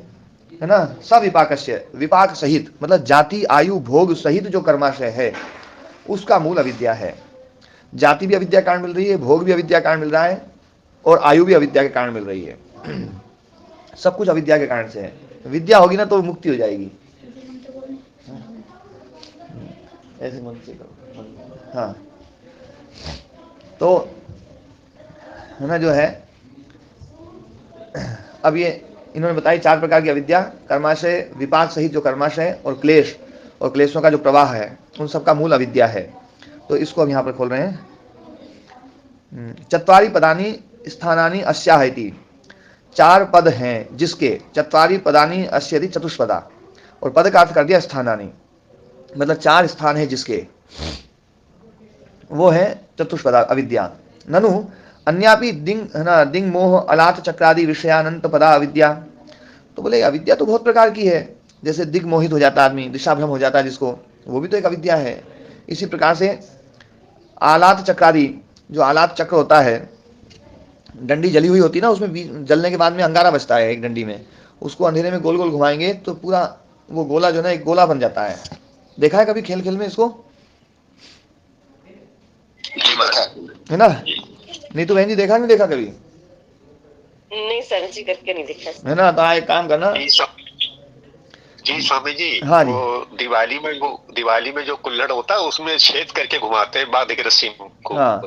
A: ना। सविपाकस्य, विपाक सहित मतलब जाति आयु भोग सहित जो कर्माशय है उसका मूल अविद्या है। जाति भी अविद्या कारण मिल रही है, भोग भी अविद्या कारण मिल रहा है, और आयु भी अविद्या के कारण मिल रही है। सब कुछ अविद्या के कारण से है। विद्या होगी ना तो मुक्ति हो जाएगी। ऐसे मन से करो। हाँ, तो है ना, जो है अब ये इन्होंने बताई 4 प्रकार की अविद्या, कर्माशय, विपाक सहित जो कर्माशय, और क्लेश, और क्लेशों का जो प्रवाह है, उन सब का मूल अविद्या है। तो इसको अब यहाँ पर खोल रहे हैं। चत्वारि पदानि स्थानानि अस्याः इति, 4 पद हैं जिसके, चत्वारि पदानि अस्यति चतुष्पदा, और पद का अर्थ कर दिया स्थानानि, मतलब 4 स्थान है जिसके, वो है चतुष्पदा अविद्या। ननु अन्यापि दिंग मोह अलात चक्रादि विषयानंत पदा अविद्या। तो बोले अविद्या तो बहुत प्रकार की है, जैसे दिग मोहित हो जाता आदमी, दिशाभ्रम हो जाता है जिसको, वो भी तो एक अविद्या है। इसी प्रकार से आलात चक्रादि, जो आलात चक्र होता है, डंडी जली हुई होती है ना, उसमें जलने के बाद में अंगारा बचता है एक डंडी में, उसको अंधेरे में गोल गोल घुमाएंगे तो पूरा वो गोला जो है ना एक गोला बन जाता है। देखा है कभी खेल खेल में इसको, है ना? नहीं तो बहन जी देखा नहीं, देखा कभी?
C: नहीं सर जी, करके नहीं देखा
A: है ना? तो एक काम करना
D: जी स्वामी जी।
A: हाँ जी।
D: वो दिवाली में जो कुल्हड़ होता है उसमें छेद करके घुमाते हैं बांध के रस्सी को।
A: हाँ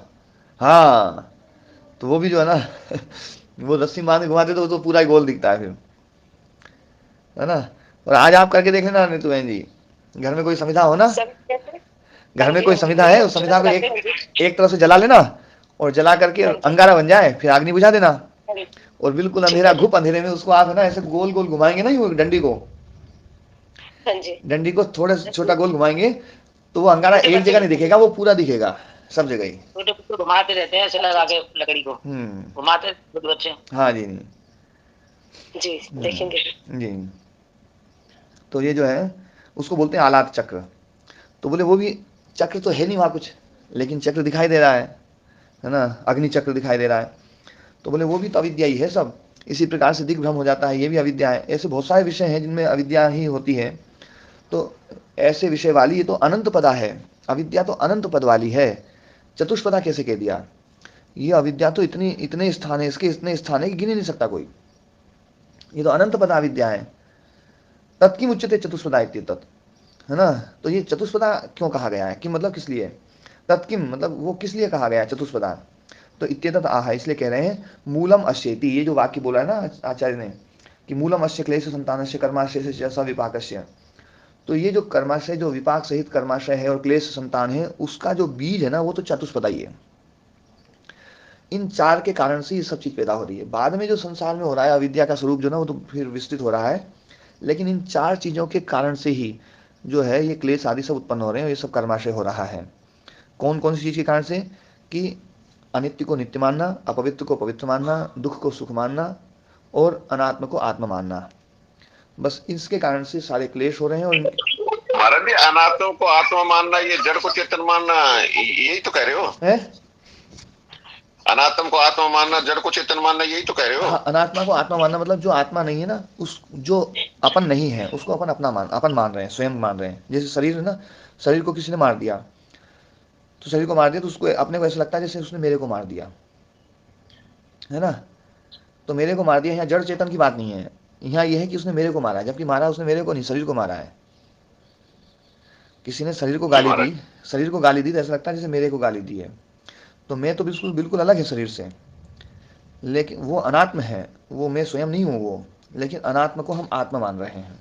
A: हाँ, तो वो भी जो है ना वो रस्सी बांध के घुमाते तो पूरा ही गोल दिखता है फिर, है ना? और आज आप करके देख लेना नीतू बहन जी, घर में कोई समिधा हो ना, घर में कोई समिधा है, उस समिधा को एक तरफ से जला लेना, और जला करके अंगारा बन जाए, फिर अग्नि बुझा देना, और बिल्कुल अंधेरा, घुप अंधेरे में उसको आप है ना ऐसे गोल गोल घुमाएंगे ना, वो डंडी को, डंडी को थोड़ा छोटा गोल घुमाएंगे तो वो अंगारा एक जगह नहीं दिखेगा, वो पूरा दिखेगा सब जगह ही।
B: छोटे घुमाते रहते हैं ऐसे लगा के लकड़ी को, घुमाते बच्चे।
A: हाँ जी
C: जी, देखेंगे
A: जी। तो ये जो है उसको बोलते हैं आलात चक्र। तो बोले वो भी चक्र तो है नहीं वहाँ कुछ, लेकिन चक्र दिखाई दे रहा है ना, अग्नि चक्र दिखाई दे रहा है। तो बोले वो भी तो अविद्या ही है सब। इसी प्रकार से दिग्भ्रम हो जाता है, ये भी अविद्या है। ऐसे बहुत सारे विषय हैं जिनमें अविद्या ही होती है। तो ऐसे विषय वाली ये तो अनंत पदा है, अविद्या तो अनंत पद वाली है। चतुष्पदा कैसे कह दिया? ये अविद्या तो इतने स्थान है, इसके इतने स्थान है कि गिन ही नहीं सकता कोई। ये तो अनंत पदा अविद्या है। तत्किम उच्यते चतुष्पदा इत्येतत्, है ना? तो ये चतुष्पदा क्यों कहा गया है, कि मतलब किस लिए? तत्किम मतलब वो किस लिए कहा गया है चतुष्पदा? तो इत्येतत् आह, इसलिए कह रहे हैं मूलम अश्येति। ये जो वाक्य बोला है ना आचार्य ने कि मूलम अश्य क्लेश संतानस्य कर्माशय से सविपाकस्य, तो ये जो कर्माशय, जो विपाक सहित कर्माशय है और क्लेश संतान है, उसका जो बीज है ना वो तो चतुष्पदा ही है। इन 4 के कारण से ये सब चीज पैदा हो रही है। बाद में जो संसार में हो रहा है अविद्या का स्वरूप जो ना वो तो फिर विस्तृत हो रहा है, लेकिन इन 4 चीजों के कारण से ही जो है ये क्लेश आदि सब उत्पन्न हो रहे हैं, ये सब कर्माशय हो रहा है। कौन कौन सी चीज के कारण से? कि अनित्य को नित्य मानना, अपवित्र को पवित्र मानना, दुख को सुख मानना, और अनात्म को आत्मा मानना। बस इसके कारण से सारे क्लेश हो रहे हैं। और
D: महाराज जी, अनात्म को आत्मा मानना, ये जड़ को चेतन मानना, यही तो कह रहे हो?
A: है
D: अनात्म को आत्मा मानना, जड़ को चेतन मानना, यही तो कह रहे हो?
A: हाँ, अनात्मा को आत्मा मानना मतलब जो आत्मा नहीं है ना, उस जो अपन नहीं है उसको अपन अपन मान रहे हैं, स्वयं मान रहे हैं। जैसे शरीर है ना, शरीर को किसी ने मार दिया, तो शरीर को मार दिया तो उसको अपने को ऐसा लगता है जैसे उसने मेरे को मार दिया, है ना? तो मेरे को मार दिया, यहाँ जड़ चेतन की बात नहीं है। यहाँ यह है कि उसने मेरे को मारा है, जबकि मारा उसने मेरे को नहीं, शरीर को मारा है। किसी ने शरीर को गाली दी, शरीर को गाली दी तो ऐसा लगता है जैसे मेरे को गाली दी है। तो मैं तो बिल्कुल अलग है शरीर से, लेकिन वो अनात्म है, वो मैं स्वयं नहीं हूँ वो, लेकिन अनात्म को हम आत्मा मान रहे हैं।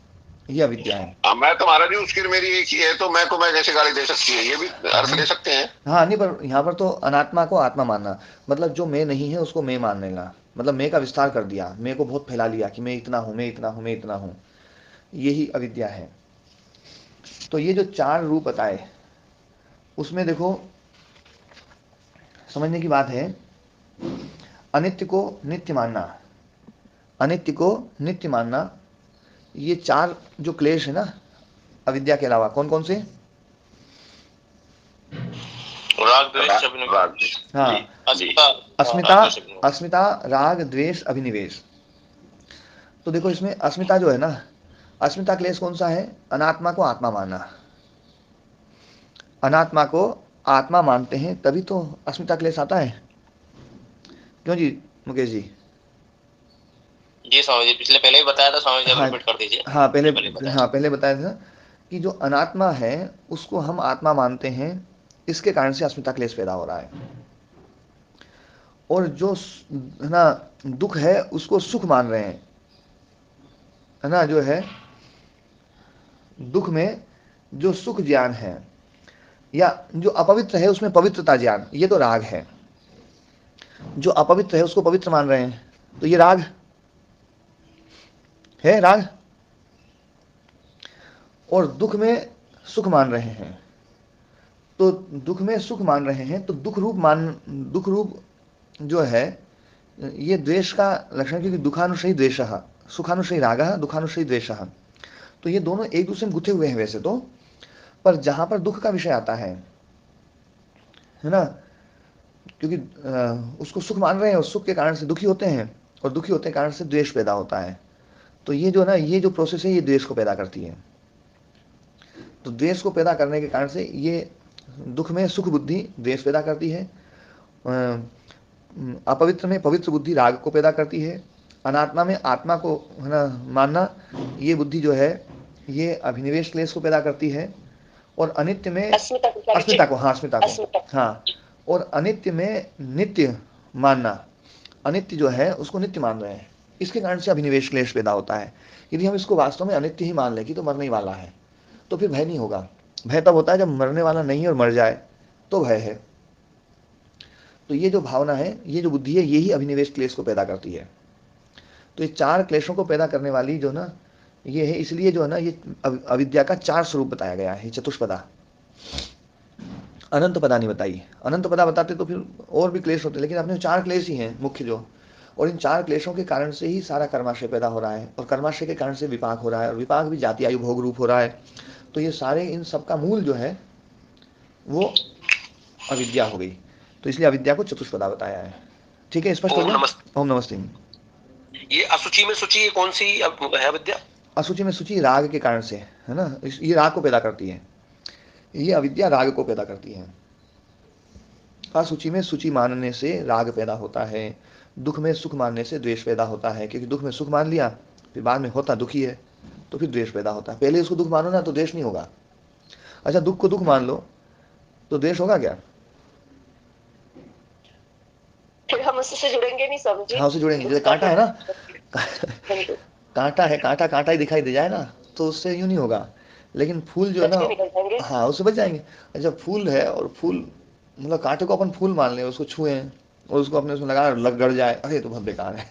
A: ये अविद्या है।
D: मैं तो महाराज जी उसकी मेरी एक ही है, तो मैं को मैं कैसे गाली दे सकती है? ये भी अर्थ ले सकते हैं।
A: हाँ नहीं, पर यहाँ पर तो अनात्मा को आत्मा मानना मतलब जो मैं नहीं है उसको मैं मान लेना, मतलब मैं का विस्तार कर दिया, मैं को बहुत फैला लिया कि मैं इतना हूँ, मैं इतना हूँ, मैं इतना हूँ। यही अविद्या है। तो ये जो 4 रूप बताए उसमें देखो समझने की बात है, अनित्य को नित्य मानना, अनित्य को नित्य मानना, ये 4 जो क्लेश है ना अविद्या के अलावा, कौन कौन से?
B: राग द्वेष अभिनिवेश।
A: हाँ, अस्मिता, अस्मिता, राग, द्वेष, अभिनिवेश। तो देखो इसमें अस्मिता जो है ना, अस्मिता क्लेश कौन सा है? अनात्मा को आत्मा मानना। अनात्मा को आत्मा मानते हैं तभी तो अस्मिता क्लेश आता है। क्यों जी मुकेश जी?
B: जी स्वामी जी, पिछले पहले ही बताया था स्वामी जी, आप रिपीट कर दीजिए।
A: हाँ पहले बताया था कि जो अनात्मा है उसको हम आत्मा मानते हैं, इसके कारण से अस्मिता क्लेश पैदा हो रहा है। और जो है ना दुख है उसको सुख मान रहे हैं, है ना, जो है दुख में जो सुख ज्ञान है या जो अपवित्र है उसमें पवित्रता ज्ञान, ये तो राग है। जो अपवित्र है उसको पवित्र मान रहे हैं, तो ये राग है, राग। और दुख में सुख मान रहे हैं, तो दुख में सुख मान रहे हैं, तो दुख रूप जो है ये द्वेष का लक्षण, क्योंकि दुखानुशयी द्वेषः, सुखानुशयी रागः, दुखानुशयी द्वेषः। तो ये दोनों एक दूसरे में गुथे हुए हैं वैसे तो, पर जहां पर दुख का विषय आता है ना, क्योंकि उसको सुख मान रहे हैं और सुख के कारण से दुखी होते हैं, और दुखी होते के कारण से द्वेष पैदा होता है। तो ये जो ना, ये जो प्रोसेस है ये द्वेष को पैदा करती है। तो द्वेष को पैदा करने के कारण से ये दुख में सुख बुद्धि द्वेष पैदा करती है, अपवित्र में पवित्र बुद्धि राग को पैदा करती है, अनात्मा में आत्मा को है ना मानना, ये बुद्धि जो है ये अभिनिवेश क्लेश को पैदा करती है, और अनित्य में अस्मिता को, हाँ अस्मिता को, हाँ, और अनित्य में नित्य मानना, अनित्य जो है उसको नित्य मान रहे हैं, इसके कारण से अभिनिवेश क्लेश पैदा होता है। यदि हम इसको वास्तव में अनित्य ही मान लें कि तो मरने वाला है, तो फिर भय नहीं होगा। भय तब होता है जब मरने वाला नहीं और मर जाए तो भय है। तो ये जो भावना है, ये जो बुद्धि है, यही अभिनिवेश क्लेश को पैदा करती है। तो ये 4 क्लेशों को पैदा करने वाली जो ना ये है, इसलिए जो है ना ये अविद्या का 4 स्वरूप बताया गया है, चतुष्पदा। अनंत पदा नहीं बताई, अनंत पदा बताते तो फिर और भी क्लेश होते, लेकिन अपने 4 क्लेश ही हैं मुख्य जो, और इन 4 क्लेशों के कारण से ही सारा कर्माशय पैदा हो रहा है, और कर्माशय के कारण से विपाक हो रहा है, और विपाक भी जाति आयु भोग रूप हो रहा है। तो ये सारे इन सब का मूल जो है वो अविद्या हो गई। तो इसलिए अविद्या को चतुष्पदा बताया है। ठीक है, स्पष्ट हो गया? ओम नमस्ते।
F: ये असुचि में सूची कौन सी है विद्या?
A: असुचि में सूची राग के कारण से है ना, ये राग को पैदा करती है, ये अविद्या राग को पैदा करती है। असुचि में सूची मानने से राग पैदा होता है, दुख में सुख मानने से द्वेष पैदा होता है, क्योंकि दुख में सुख मान लिया फिर बाद में होता दुखी है तो फिर द्वेष पैदा होता है। पहले उसको दुख मानो ना तो द्वेष नहीं होगा। अच्छा, दुख को दुख मान लो तो द्वेष होगा क्या?
C: फिर हम उससे जुड़ेंगे नहीं, समझे?
A: हाँ, उससे जुड़ेंगे। जैसे कांटा है ना, कांटा है, कांटा कांटा ही दिखाई दे जाए ना तो उससे यूं नहीं होगा, लेकिन फूल जो है ना, हाँ उससे बच जाएंगे। अच्छा, फूल है और फूल मतलब कांटे को अपन फूल मान लें, उसको छुए और उसको अपने उसमें लगा लग गड़ जाए, अरे तो बहुत बेकार है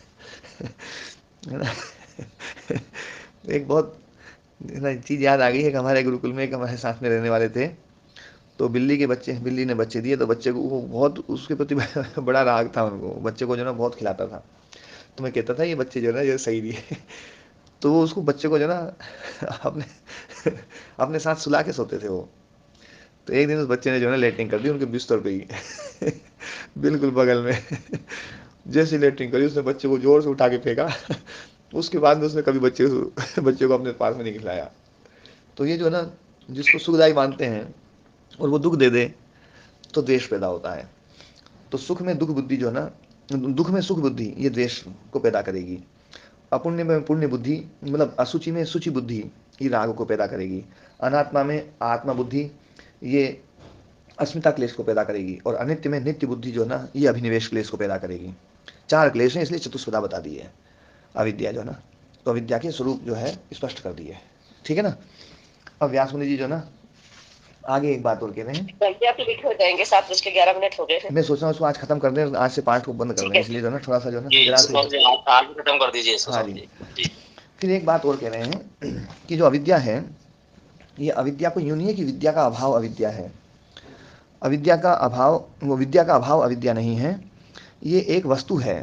A: ना। एक बहुत चीज़ याद आ गई है कि हमारे गुरुकुल में एक हमारे साथ में रहने वाले थे, तो बिल्ली ने बच्चे दिए, तो बच्चे को वो बहुत उसके प्रति बड़ा राग था उनको, बच्चे को जो ना बहुत खिलाता था। तो मैं कहता था ये बच्चे जो है ना ये सही दिए तो वो उसको बच्चे को जो ना अपने साथ सुला के सोते थे वो। तो एक दिन उस बच्चे ने जो है लेटरिंग कर दी उनके बिस्तर पे ही बिल्कुल बगल में। जैसे लेटरिंग करी उसने बच्चे को जोर से उठा के फेंका। उसके बाद में उसने कभी बच्चे को अपने पास में नहीं खिलाया। तो ये जो है ना, जिसको सुखदायी मानते हैं और वो दुख दे दे तो द्वेष पैदा होता है। तो सुख में दुख बुद्धि जो है ना, दुख में सुख बुद्धि ये द्वेष को पैदा करेगी। अपुण्य में पुण्य बुद्धि मतलब असुचि में सुचि बुद्धि ये राग को पैदा करेगी। अनात्मा में आत्मा बुद्धि ये अस्मिता क्लेश को पैदा करेगी, और अनित्य में नित्य बुद्धि जो है ना ये अभिनिवेश क्लेश को पैदा करेगी। 4 क्लेश हैं, इसलिए चतुष्पदा बता दी है अविद्या जो है ना। तो अविद्या के स्वरूप जो है स्पष्ट कर दिए, ठीक है ना। अब व्यास मुनि जी जो ना आगे एक बात और कह रहे हैं,
C: हो जाएंगे 7:11 हो गए हैं।
A: मैं सोच रहा हूँ उसको आज खत्म कर दें, आज से पाठ को बंद कर दें, इसलिए जो ना थोड़ा सा जो ना
B: खत्म कर दीजिए।
A: हाँ जी। फिर एक बात और कह रहे हैं कि जो अविद्या है, ये अविद्या को यूं नहीं है कि विद्या का अभाव अविद्या है। अविद्या का अभाव, वो विद्या का अभाव अविद्या नहीं है, ये एक वस्तु है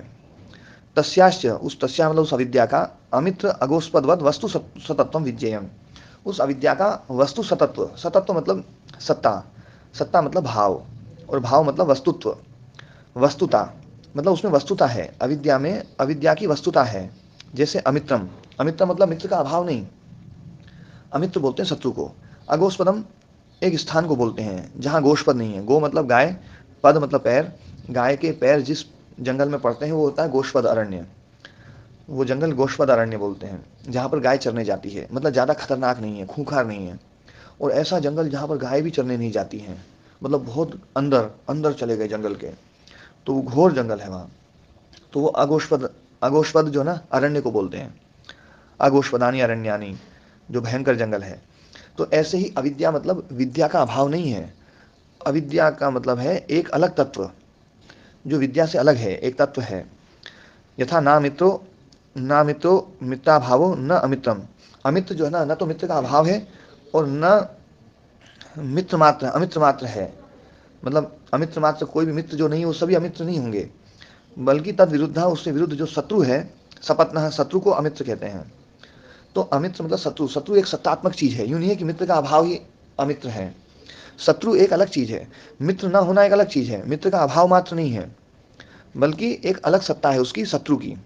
A: तस्याश्च, उस तस्या मतलब उस अविद्या का, अमित्र अगोस्पदवद वस्तु सतत्व विज्ञेयम, उस अविद्या का वस्तु सतत्व, सतत्व मतलब सत्ता, सत्ता मतलब भाव, और भाव मतलब वस्तुत्व, वस्तुता मतलब उसमें वस्तुता है, अविद्या में अविद्या की वस्तुता है। जैसे अमित्रम, अमित्र मतलब मित्र का अभाव नहीं, अमित्र बोलते हैं शत्रु को। अगोस्पदम एक स्थान को बोलते हैं जहाँ गोष्पद नहीं है, गो मतलब गाय, पद मतलब पैर, गाय के पैर जिस जंगल में पड़ते हैं वो होता है गोष्पद अरण्य, वो जंगल गोष्पद अरण्य बोलते हैं, जहाँ पर गाय चरने जाती है, मतलब ज़्यादा खतरनाक नहीं है, खूंखार नहीं है। और ऐसा जंगल जहाँ पर गाय भी चरने नहीं जाती हैं, मतलब बहुत अंदर अंदर चले गए जंगल के, तो वो घोर जंगल है वहाँ, तो वो अगोष्पद, अगोष्पद जो ना अरण्य को बोलते हैं, अगोष्पदानी अरण्यानी, जो भयंकर जंगल है। तो ऐसे ही अविद्या मतलब विद्या का अभाव नहीं है, अविद्या का मतलब है एक अलग तत्व, जो विद्या से अलग है, एक तत्व है। यथा ना मित्रो मित्राभावो न अमित्रम, अमित्र जो है ना, न तो मित्र का अभाव है और न मित्र मात्र, अमित्र मात्र है, मतलब अमित्र मात्र कोई भी मित्र जो नहीं, वो सभी अमित्र नहीं होंगे, बल्कि तद विरुद्धा, उससे विरुद्ध जो शत्रु है, सपत्न, शत्रु को अमित्र कहते हैं। तो अमित्र मतलब शत्रु, शत्रु एक सत्तात्मक चीज है, यूं नहीं है कि मित्र का अभाव ही अमित्र है, शत्रु एक अलग चीज है, मित्र न होना एक अलग चीज है, मित्र का अभाव मात्र नहीं है, बल्कि एक अलग सत्ता है उसकी, शत्रु की।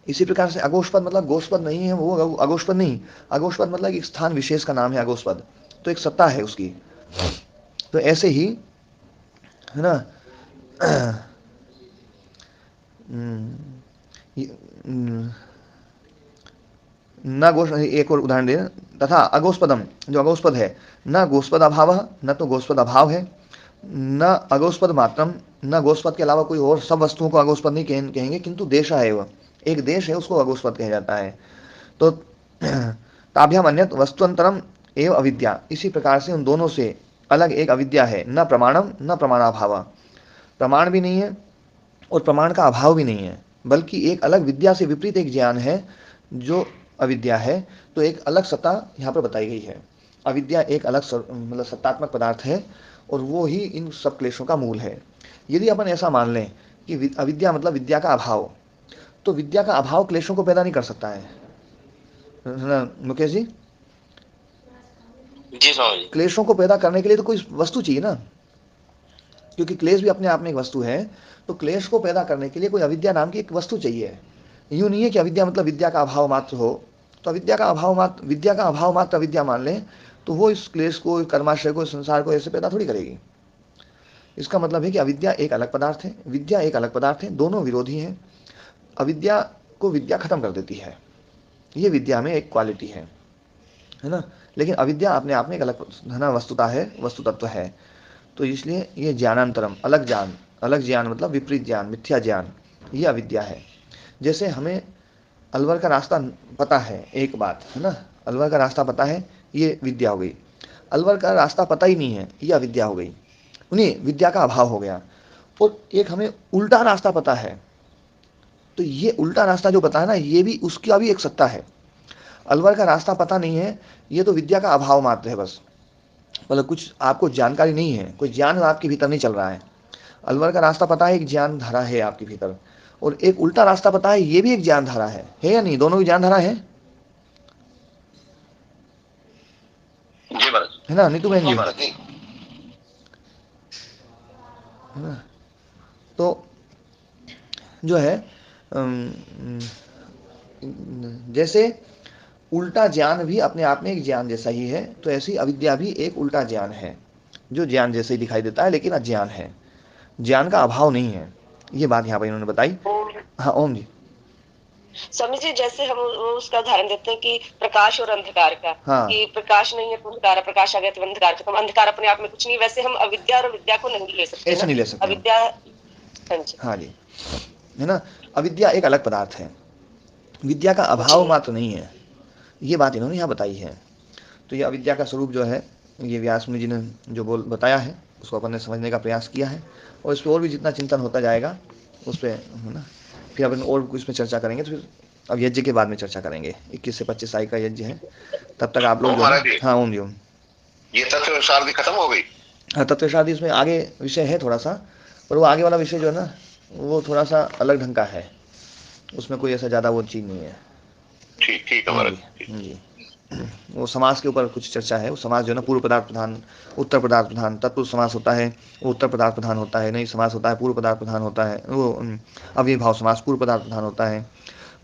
A: इसी प्रकार से अगोष्पद मतलब गोष्पद नहीं है वो, अगोष्पद नहीं, अगोष्पद मतलब एक स्थान विशेष का नाम है अगोष्पद, तो एक सत्ता है उसकी। तो ऐसे ही है ना, न गोष्प, एक और उदाहरण दें, तथा अगोस्पदम, जो अगोस्पद है, न गोस्पद अभाव, न तो गोस्पद अभाव है, न अगोस्पद मात्रम, न गोस्पद के अलावा कोई और सब वस्तुओं को अगोस्पद नहीं कहेंगे, किंतु देश है, वह एक देश है उसको अगोस्पद कहा जाता है। तो ताभ्याम अन्यत वस्तुअंतरम एवं अविद्या, इसी प्रकार से उन दोनों से अलग एक अविद्या है, न प्रमाणम न प्रमाणाभाव, प्रमाण भी नहीं है और प्रमाण का अभाव भी नहीं है, बल्कि एक अलग विद्या से विपरीत एक ज्ञान है जो अविद्या है। तो एक अलग सत्ता यहाँ पर बताई गई है, अविद्या एक अलग मतलब सत्तात्मक पदार्थ है, और वो ही इन सब क्लेशों का मूल है। यदि अपन ऐसा मान लें कि अविद्या मतलब विद्या का अभाव, तो विद्या का अभाव क्लेशों को पैदा नहीं कर सकता है ना मुकेश जी?
F: जी स्वामी जी।
A: क्लेशों को पैदा करने के लिए तो कोई वस्तु चाहिए ना, क्योंकि क्लेश भी अपने आप में एक वस्तु है, तो क्लेश को पैदा करने के लिए कोई अविद्या नाम की एक वस्तु चाहिए। यूं नहीं है कि अविद्या मतलब विद्या का अभाव मात्र हो, तो अविद्या का अभाव मात्र, विद्या का अभाव मात्र अविद्या मान लें, तो वो इस क्लेश को, कर्माशय को, संसार को ऐसे पैदा थोड़ी करेगी। इसका मतलब है कि अविद्या एक अलग पदार्थ है, विद्या एक अलग पदार्थ है, दोनों विरोधी हैं। अविद्या को विद्या खत्म कर देती है, ये विद्या में एक क्वालिटी है ना, लेकिन अविद्या अपने आप में एक अलग है ना वस्तुता है, वस्तु तत्व है। तो इसलिए ये ज्ञानांतरम, अलग ज्ञान, अलग ज्ञान मतलब विपरीत ज्ञान, मिथ्या ज्ञान, ये अविद्या है। जैसे हमें अलवर का रास्ता पता है, एक बात है ना, अलवर का रास्ता पता है, ये विद्या हो गई। अलवर का रास्ता पता ही नहीं है, ये अविद्या हो गई, उन्हें विद्या का अभाव हो गया। और एक हमें उल्टा रास्ता पता है, तो ये उल्टा रास्ता जो पता है ना, ये भी उसका भी एक सत्ता है। अलवर का रास्ता पता नहीं है, ये तो विद्या का अभाव मात्र है बस, मतलब कुछ आपको जानकारी नहीं है, कोई ज्ञान आपके भीतर नहीं चल रहा है। अलवर का रास्ता पता है, एक ज्ञान धारा है आपके भीतर, और एक उल्टा रास्ता पता है, ये भी एक ज्ञान धारा है या नहीं? दोनों की ज्ञान धारा है
F: जी महाराज,
A: है ना नीतू बहन जी? है ना? तो जो है जैसे उल्टा ज्ञान भी अपने आप में एक ज्ञान जैसा ही है, तो ऐसी अविद्या भी एक उल्टा ज्ञान है, जो ज्ञान जैसे ही दिखाई देता है, लेकिन अज्ञान है, ज्ञान का अभाव नहीं है। ये बात यहाँ पर इन्होंने बताई। हाँ ओम जी।
C: स्वामी जी, जैसे हम उसका उदाहरण देते हैं कि प्रकाश और अंधकार का,
A: हाँ।
C: कि प्रकाश नहीं है तो अंधकार, प्रकाश आ गया तो अंधकार खत्म, अंधकार अपने आप में कुछ नहीं। वैसे हम अविद्या और विद्या को नहीं ले सकते,
A: ऐसे नहीं ले सकते
C: अविद्या।
A: हाँ जी, है ना, अविद्या एक अलग पदार्थ है, विद्या का अभाव मात्र नहीं है, ये बात इन्होंने यहाँ बताई है। तो ये अविद्या का स्वरूप जो है, ये व्यास मुनि जी ने जो बताया है, उसको अपन ने समझने का प्रयास किया है, और इस पर और भी जितना चिंतन होता जाएगा उस पर, है ना, फिर अपन और इसमें चर्चा करेंगे। तो फिर अब यज्ञ के बाद में चर्चा करेंगे, 21 से 25 साल का यज्ञ है, तब तक आप लोग। हाँ ओम जी। ओम,
D: ये तत्व शादी खत्म हो गई?
A: हाँ, तत्व शादी इसमें आगे विषय है थोड़ा सा, पर वो आगे वाला विषय जो है ना, वो थोड़ा सा अलग ढंग का है, उसमें कोई ऐसा ज़्यादा वो चीज़ नहीं है।
D: ठीक ठीक है महाराज।
A: जी, वो समास के ऊपर कुछ चर्चा है। वो समास जो है ना, पूर्व पदार्थ प्रधान, उत्तर पदार्थ प्रधान, तत्पुरुष समास होता है वो उत्तर पदार्थ प्रधान होता है, नहीं समास होता है पूर्व पदार्थ प्रधान होता है, वो अव्ययी भाव समास पूर्व पदार्थ प्रधान होता है,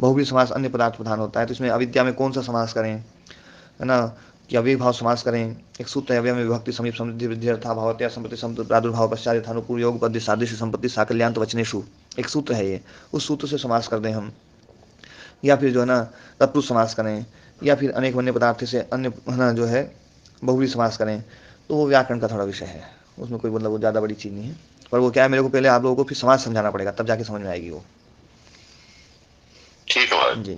A: बहुव्रीहि समास अन्य पदार्थ प्रधान होता है। तो इसमें अविद्या में कौन सा समास करें, है ना, कि अव्ययी भाव समास करें। एक सूत्र है, अव्यय में विभक्ति समीप समृद्धि वृद्धि अर्था भावत्या संपत्ति समुद्र प्रादुर्भाव पश्चात यथानुपूर्व योग पद्य सादृश्य संपत्ति साकल्यान्त वचनेषु, एक सूत्र है ये, उस सूत्र से समास कर दें हम। या फिर जो है ना तत्पुरुष समास करें, या फिर अनेक वन्य पदार्थ से अन्य, है ना, जो है बहुव्रीहि समास करें। तो वो व्याकरण का थोड़ा विषय है, उसमें कोई मतलब वो ज़्यादा बड़ी चीज़ नहीं है। पर वो क्या है, मेरे को पहले आप लोगों को फिर समास समझाना पड़ेगा, तब जाके समझ में आएगी वो।
D: ठीक है महाराज।
A: जी।